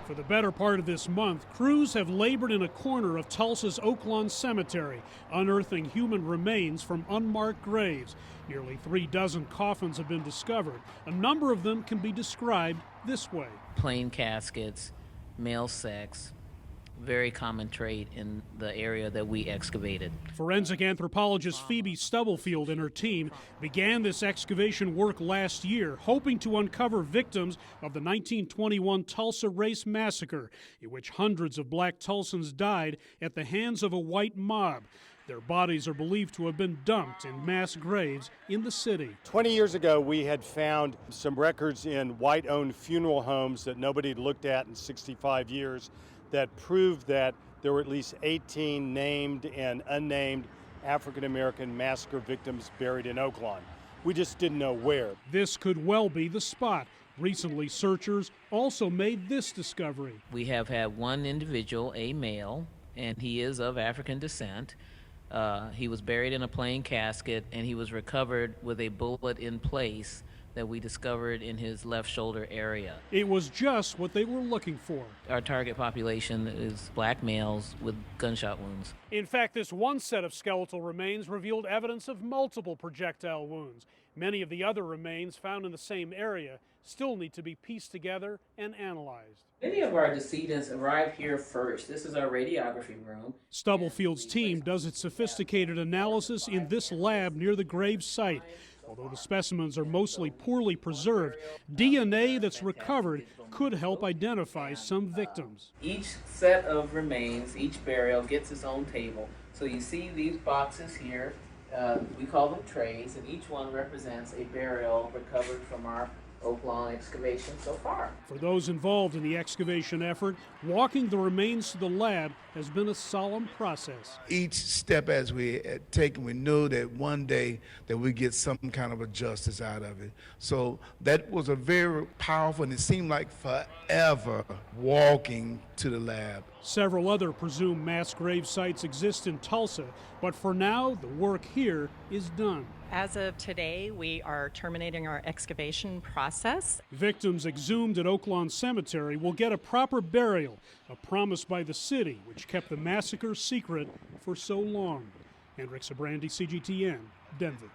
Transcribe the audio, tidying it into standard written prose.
For the better part of this month, crews have labored in a corner of Tulsa's Oak Lawn Cemetery, unearthing human remains from unmarked graves. Nearly 36 coffins have been discovered. A number of them can be described this way. Plain caskets, male sex, very common trait in the area that we excavated. Forensic anthropologist Phoebe Stubblefield and her team began this excavation work last year, hoping to uncover victims of the 1921 Tulsa Race Massacre, in which hundreds of Black Tulsans died at the hands of a white mob. Their bodies are believed to have been dumped in mass graves in the city. 20 years ago, we had found some records in white-owned funeral homes that nobody had looked at in 65 years that proved that there were at least 18 named and unnamed African-American massacre victims buried in Oak Lawn. We just didn't know where. This could well be the spot. Recently, searchers also made this discovery. We have had one individual, a male, and he is of African descent. He was buried in a plain casket, and he was recovered with a bullet in place that we discovered in his left shoulder area. It was just what they were looking for. Our target population is black males with gunshot wounds. In fact, this one set of skeletal remains revealed evidence of multiple projectile wounds. Many of the other remains found in the same area still need to be pieced together and analyzed. Many of our decedents arrived here first. This is our radiography room. Stubblefield's team does its sophisticated analysis in this lab near the grave site. Although the specimens are mostly poorly preserved, DNA that's recovered could help identify some victims. Each set of remains, each burial gets its own table. So you see these boxes here, we call them trays, and each one represents a burial recovered from our Oak Lawn excavation so far. For those involved in the excavation effort, walking the remains to the lab has been a solemn process. Each step as we take, we know that one day that we get some kind of a justice out of it. So that was a very powerful, and it seemed like forever walking to the lab. Several other presumed mass grave sites exist in Tulsa, but for now, the work here is done. As of today, we are terminating our excavation process. Victims exhumed at Oak Lawn Cemetery will get a proper burial, a promise by the city, which kept the massacre secret for so long. Hendrik Sabrandi, CGTN, Denver.